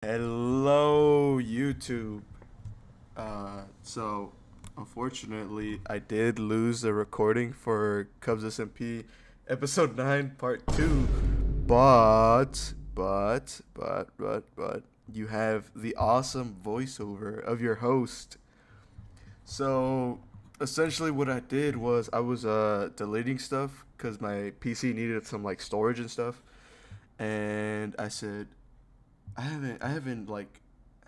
Hello, YouTube. So unfortunately, I did lose the recording for CubbzSMP episode 9, part 2. But, you have the awesome voiceover of your host. So essentially, what I did was I was deleting stuff because my PC needed some like storage and stuff, and I said, I haven't like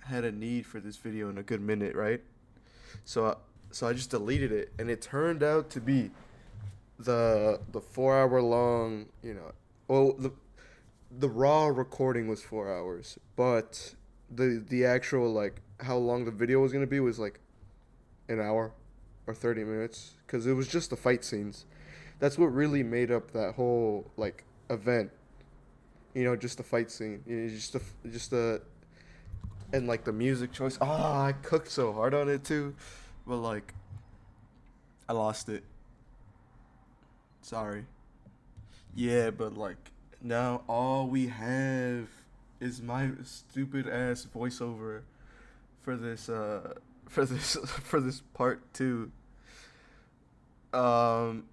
had a need for this video in a good minute, right? So I just deleted it, and it turned out to be the 4 hour long, well, the raw recording was 4 hours, but the actual like how long the video was gonna be was like an hour or 30 minutes, because it was just the fight scenes. That's what really made up that whole like event. Just the fight scene. Just the and like the music choice. I cooked so hard on it too, but like I lost it. Sorry. Yeah, but like now all we have is my stupid ass voiceover for this for this for this part 2. Um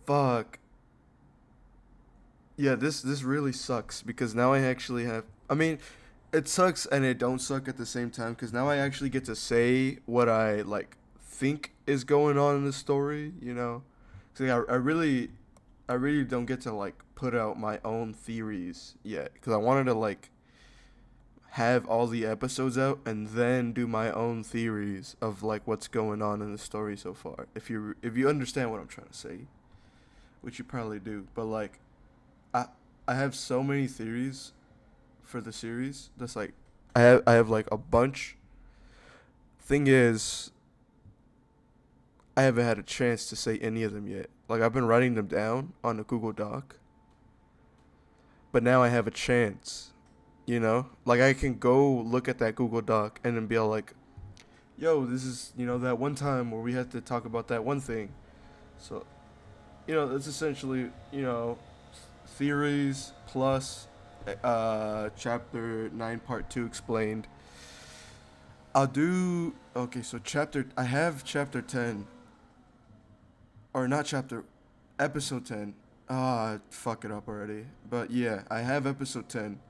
fuck. Yeah, this really sucks because now I actually have, I mean, it sucks and it don't suck at the same time because now I actually get to say what I like think is going on in the story. So yeah, I really don't get to like put out my own theories yet because I wanted to like have all the episodes out and then do my own theories of like what's going on in the story so far. If you understand what I'm trying to say, which you probably do, but like I I have so many theories for the series. That's like I have like a bunch. Thing is, I haven't had a chance to say any of them yet. Like I've been writing them down on a Google Doc, but now I have a chance. Like I can go look at that Google Doc and then be all like, "Yo, this is that one time where we had to talk about that one thing." So that's essentially theories plus chapter 9 part 2 explained. I'll do okay, so I have chapter 10, or not chapter, episode 10. Fuck it up already. But yeah, I have episode 10.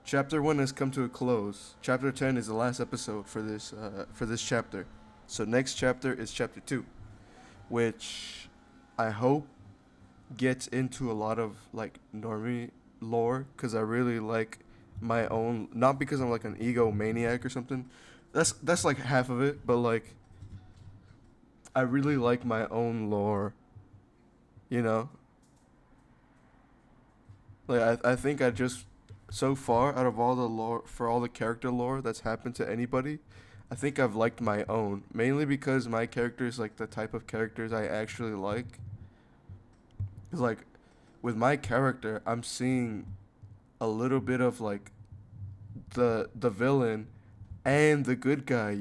Chapter 1 has come to a close. Chapter 10 is the last episode for this chapter. So next chapter is chapter 2, which I hope gets into a lot of like normie lore because I really like my own. Not because I'm like an egomaniac or something. That's like half of it, but like I really like my own lore. You know, like I think I just so far out of all the lore for all the character lore that's happened to anybody, I think I've liked my own mainly because my character is like the type of characters I actually like. It's like with my character, I'm seeing a little bit of like the villain and the good guy.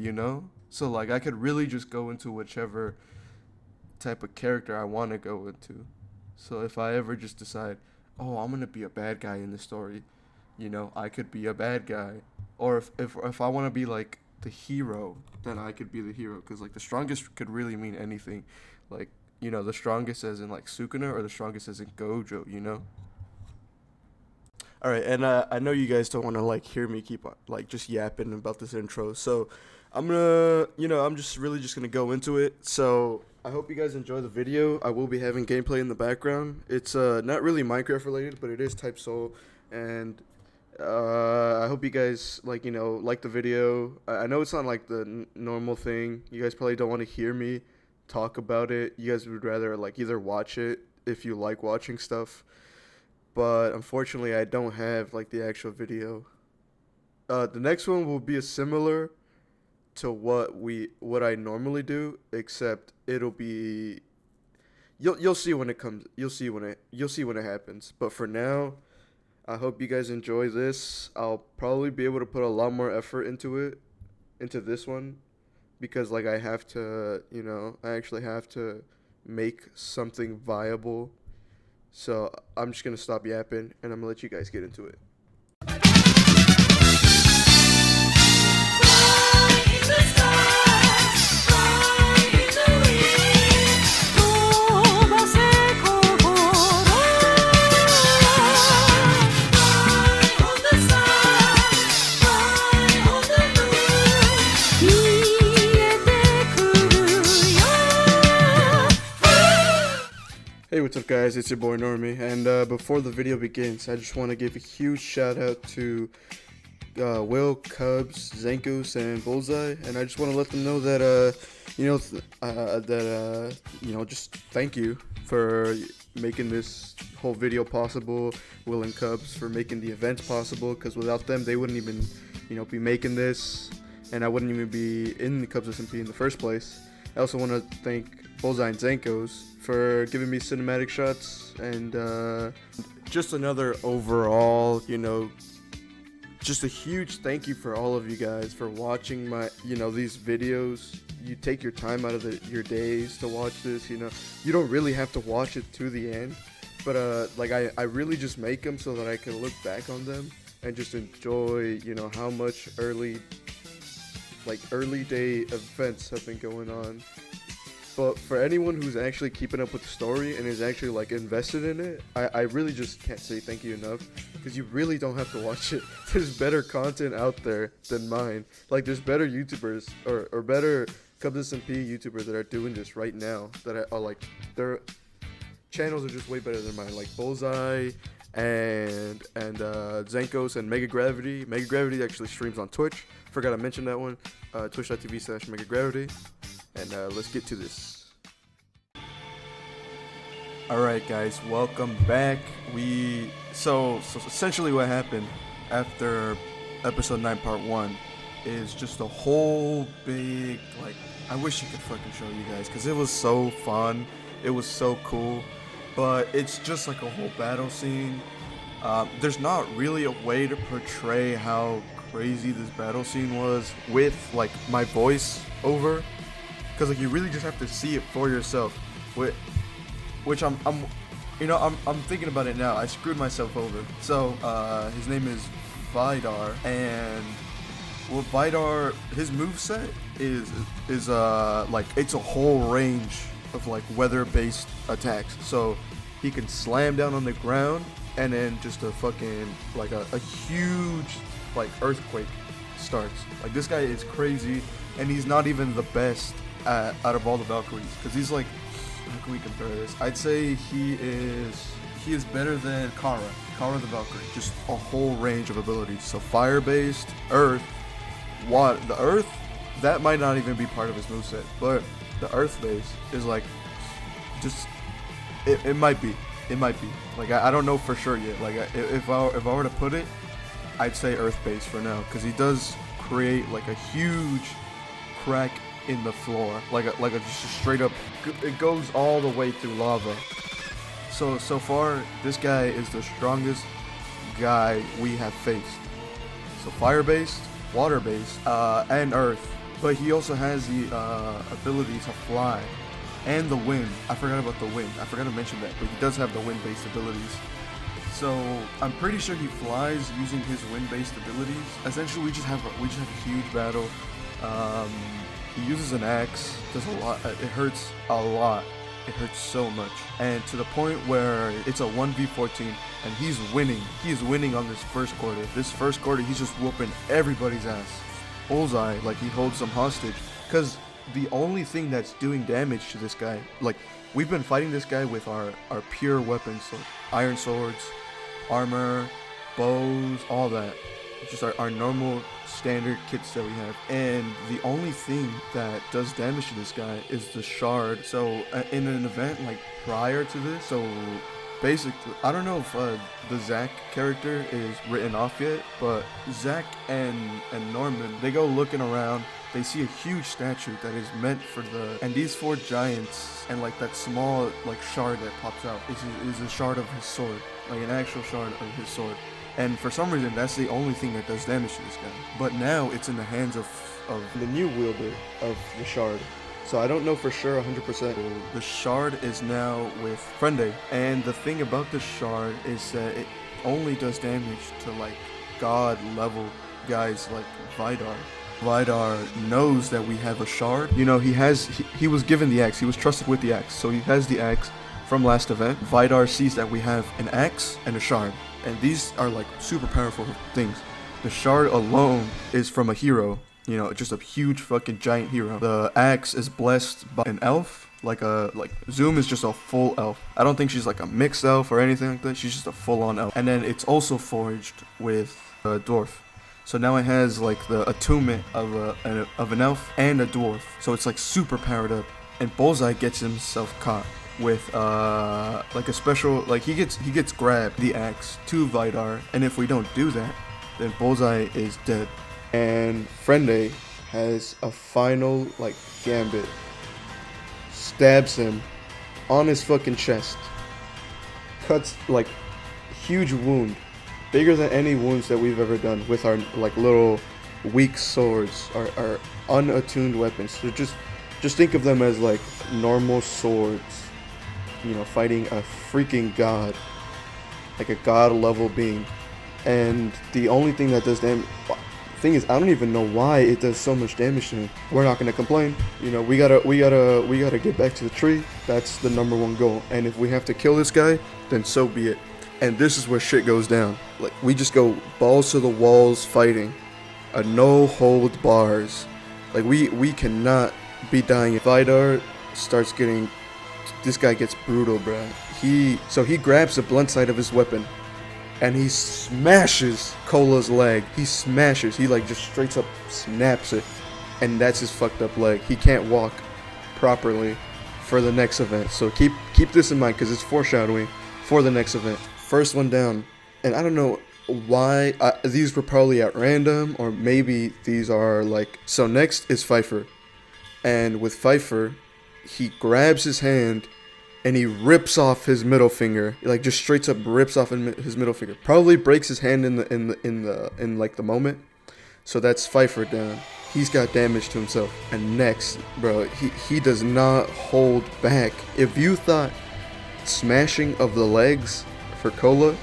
So like I could really just go into whichever type of character I want to go into. So if I ever just decide, oh, I'm gonna be a bad guy in the story, I could be a bad guy. Or if I want to be like the hero, then I could be the hero. Because like the strongest could really mean anything. Like the strongest as in like Sukuna or the strongest as in Gojo. All right, and I know you guys don't want to like hear me keep on like just yapping about this intro, so I'm just really just gonna go into it. So I hope you guys enjoy the video. I will be having gameplay in the background. It's not really Minecraft related, but it is Type Soul, and I hope you guys like the video. I know it's not like the normal thing. You guys probably don't want to hear me talk about it. You guys would rather like either watch it if you like watching stuff, but unfortunately I don't have like the actual video. The next one will be a similar to what I normally do, except it'll be you'll see when it comes. You'll see when it happens. But for now, I hope you guys enjoy this. I'll probably be able to put a lot more effort into this one, because like I actually have to make something viable. So I'm just gonna stop yapping and I'm gonna let you guys get into it. What's up guys, it's your boy Normie, and before the video begins, I just want to give a huge shout out to Will, Cubbz, Xankos, and Bullseye, and I just want to let them know that, just thank you for making this whole video possible, Will and Cubbz for making the events possible, because without them, they wouldn't even, be making this, and I wouldn't even be in the CubbzSMP in the first place. I also want to thank Bullseye and Xankos for giving me cinematic shots, and just another overall, just a huge thank you for all of you guys for watching my, these videos. You take your time out of your days to watch this, you don't really have to watch it to the end, but I really just make them so that I can look back on them and just enjoy, how much early day events have been going on. But for anyone who's actually keeping up with the story and is actually invested in it, I really just can't say thank you enough, because you really don't have to watch it. There's better content out there than mine. There's better YouTubers or better CubbzSMP YouTubers that are doing this right now that are their channels are just way better than mine. Like Bullseye and Xankos and Mega Gravity. Mega Gravity actually streams on Twitch. Forgot I mentioned that one. Twitch.tv/Mega Gravity. And let's get to this. Alright guys, welcome back. So essentially what happened after episode 9 part 1 is just a whole big, I wish I could fucking show you guys, because it was so fun, it was so cool, but it's just a whole battle scene. There's not really a way to portray how crazy this battle scene was with my voice over, because you really just have to see it for yourself, which I'm thinking about it now. I screwed myself over. So his name is Vidar, and Vidar, his moveset is it's a whole range of weather-based attacks. So he can slam down on the ground, and then just a fucking a huge earthquake starts. This guy is crazy, and he's not even the best out of all the Valkyries, because he's how can we compare this? I'd say he is better than Kara the Valkyrie. Just a whole range of abilities. So fire based, earth, water. The earth, that might not even be part of his moveset, but the earth base is it might be. I don't know for sure yet. If I were to put it, I'd say earth base for now, because he does create a huge crack in the floor, just a straight up, it goes all the way through lava. So far this guy is the strongest guy we have faced. So fire based, water based, and earth, but he also has the ability to fly and the wind. I forgot about the wind, I forgot to mention that, but he does have the wind based abilities. So I'm pretty sure he flies using his wind-based abilities. Essentially, we just have a huge battle. He uses an axe, does a lot. It hurts a lot. It hurts so much, and to the point where it's a 1v14, and he's winning. He is winning on this first quarter. This first quarter, he's just whooping everybody's ass. Bullseye, he holds them hostage, because the only thing that's doing damage to this guy, we've been fighting this guy with our pure weapons, so iron swords, armor, bows, all that. Just our normal standard kits that we have, and the only thing that does damage to this guy is the shard. So in an event prior to this, so basically, I don't know if the Zack character is written off yet, but Zack and Norman, they go looking around, they see a huge statue that is meant for and these 4 giants, and that small shard that pops out is a shard of his sword, an actual shard of his sword. And for some reason, that's the only thing that does damage to this guy. But now it's in the hands of the new wielder of the shard. So I don't know for sure 100%. The shard is now with Friende. And the thing about the shard is that it only does damage to god level guys like Vidar. Vidar knows that we have a shard. He was given the axe. He was trusted with the axe. So he has the axe from last event. Vidar sees that we have an axe and a shard. And these are super powerful things. The shard alone is from a hero, just a huge fucking giant hero. The axe is blessed by an elf, like Zoom is just a full elf. I don't think she's like a mixed elf or anything like that. She's just a full-on elf. And then it's also forged with a dwarf. So now it has like the attunement of an elf and a dwarf. So it's like super powered up. And Bullseye gets himself caught with like a special, like he gets grabbed the axe to Vidar, and if we don't do that, then Bullseye is dead. And Frende has a final like gambit, stabs him on his fucking chest, cuts like huge wound, bigger than any wounds that we've ever done with our like little weak swords, our unattuned weapons. So just think of them as like normal swords, you know, fighting a freaking god, like a god level being. And the only thing that does damage, thing is, I don't even know why it does so much damage to him. We're not gonna complain, you know. We gotta get back to the tree. That's the #1 goal. And if we have to kill this guy, then so be it. And this is where shit goes down. Like we just go balls to the walls fighting, no hold bars. Like we cannot be dying. If Vidar starts getting, this guy gets brutal, bruh. He grabs the blunt side of his weapon and he smashes Cola's leg. He like just straight up snaps it, and that's his fucked up leg. He can't walk properly for the next event. So keep this in mind, because it's foreshadowing for the next event. First one down, and I don't know why these were probably at random, or maybe these are like, so next is Pfeiffer. And with Pfeiffer, he grabs his hand and he rips off his middle finger, like just straight up rips off his middle finger. Probably breaks his hand in like the moment. So that's Pfeiffer down. He's got damage to himself. And next, bro, he does not hold back. If you thought smashing of the legs for Cola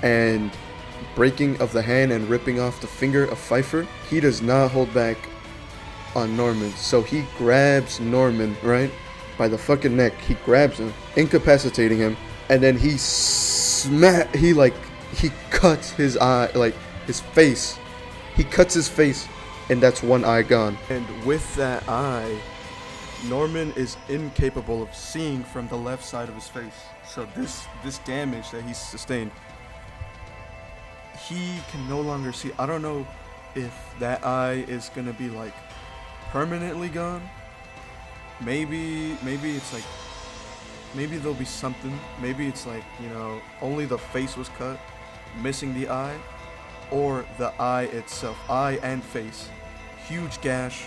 and breaking of the hand and ripping off the finger of Pfeiffer, he does not hold back on Norman. So he grabs Norman, right, by the fucking neck. He grabs him, incapacitating him, and then he cuts his eye, like his face. He cuts his face, and that's one eye gone. And with that eye, Norman is incapable of seeing from the left side of his face. So this damage that he's sustained, he can no longer see. I don't know if that eye is gonna be like permanently gone. Maybe it's like, maybe there'll be something. Maybe it's like, you know, only the face was cut, missing the eye, or the eye itself, eye and face, huge gash,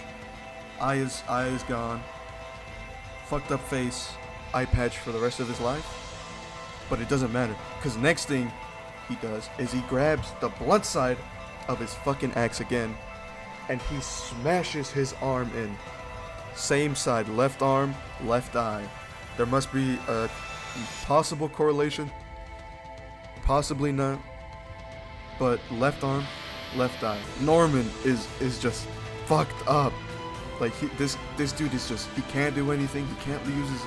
eye is gone, fucked up face, eye patch for the rest of his life. But it doesn't matter, because next thing he does is he grabs the blunt side of his fucking axe again, and he smashes his arm in. Same side, left arm, left eye. There must be a possible correlation, possibly not, but left arm, left eye. Norman is just fucked up. Like this dude is just, he can't do anything. He can't use his,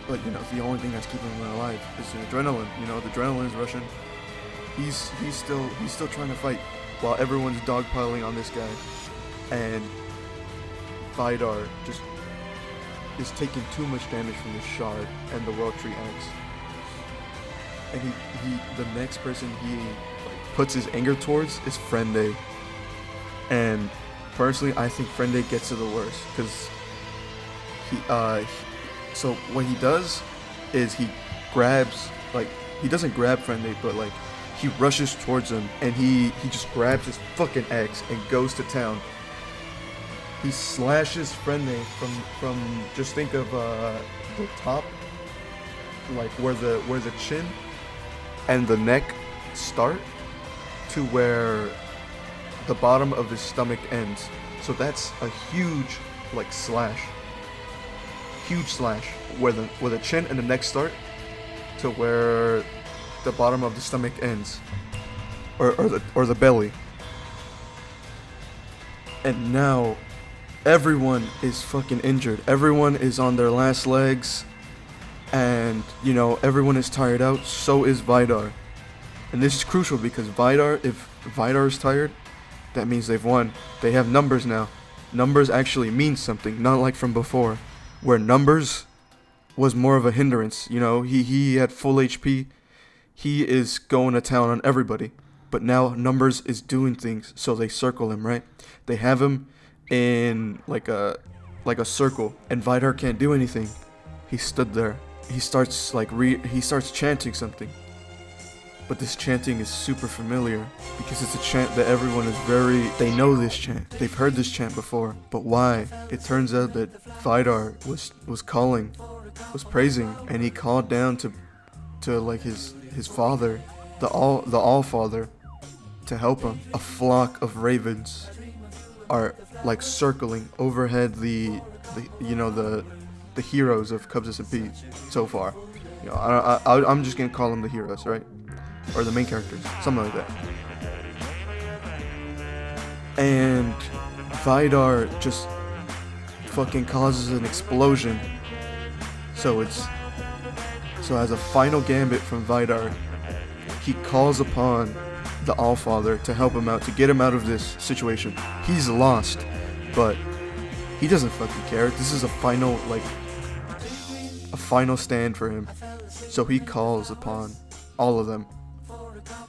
but you know, the only thing that's keeping him alive is the adrenaline. You know, the adrenaline is rushing. He's still trying to fight while everyone's dogpiling on this guy, and Vidar just is taking too much damage from the shard and the World Tree Axe. And the next person he like puts his anger towards is Frende. And personally, I think Frende gets it the worst, because so what he does is he grabs, like, he doesn't grab Frende, but like he rushes towards him, and he just grabs his fucking axe and goes to town. He slashes Frende from just think of the top, like where the chin and the neck start, to where the bottom of his stomach ends. So that's a huge like slash. Huge slash where the chin and the neck start to where the bottom of the stomach ends. Or the belly. And now everyone is fucking injured. Everyone is on their last legs, and you know, everyone is tired out. So is Vidar. And this is crucial, because if Vidar is tired, that means they've won. They have numbers now. Numbers actually mean something, not like from before, where Numbers was more of a hindrance. You know, he had full HP. He is going to town on everybody. But now Numbers is doing things, so they circle him, right? They have him in like a circle, and Vidar can't do anything. He stood there. He starts chanting something. But this chanting is super familiar because it's a chant that everyone is they know this chant. They've heard this chant before. But why? It turns out that Vidar was calling, was praising, and he called down to like his father, the All-Father, to help him. A flock of ravens are like circling overhead the heroes of CubbzSMP so far. You know, I'm just gonna call them the heroes, right? Or the main characters, something like that. And Vidar just fucking causes an explosion. So as a final gambit from Vidar, he calls upon the All-Father to help him out, to get him out of this situation. He's lost, but he doesn't fucking care. This is a final stand for him. So he calls upon all of them.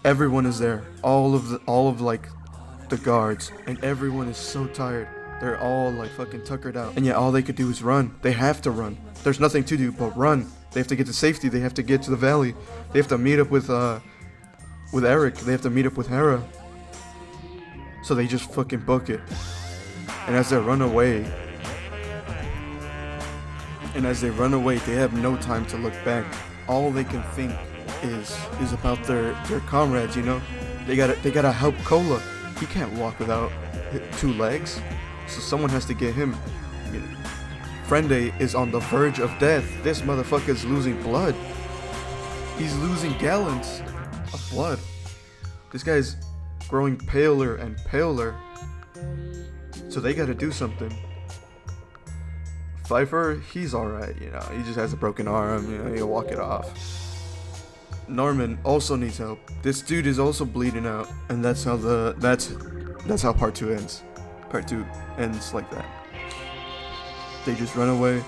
Everyone is there. All of like the guards, and everyone is so tired. They're all like fucking tuckered out. And yet all they could do is run. They have to run. There's nothing to do but run. They have to get to safety. They have to get to the valley. They have to meet up with Eric. They have to meet up with Hera. So they just fucking book it. And as they run away, they have no time to look back. All they can think is about their comrades, you know? They gotta help Cola. He can't walk without 2 legs. So someone has to get him. You know, Friende is on the verge of death. This motherfucker's losing blood. He's losing gallons of blood. This guy's growing paler and paler. So they gotta do something. Pfeiffer, he's alright, you know. He just has a broken arm, you know, he'll walk it off. Norman also needs help. This dude is also bleeding out, and that's how part 2 ends. Part 2 ends like that. They just run away.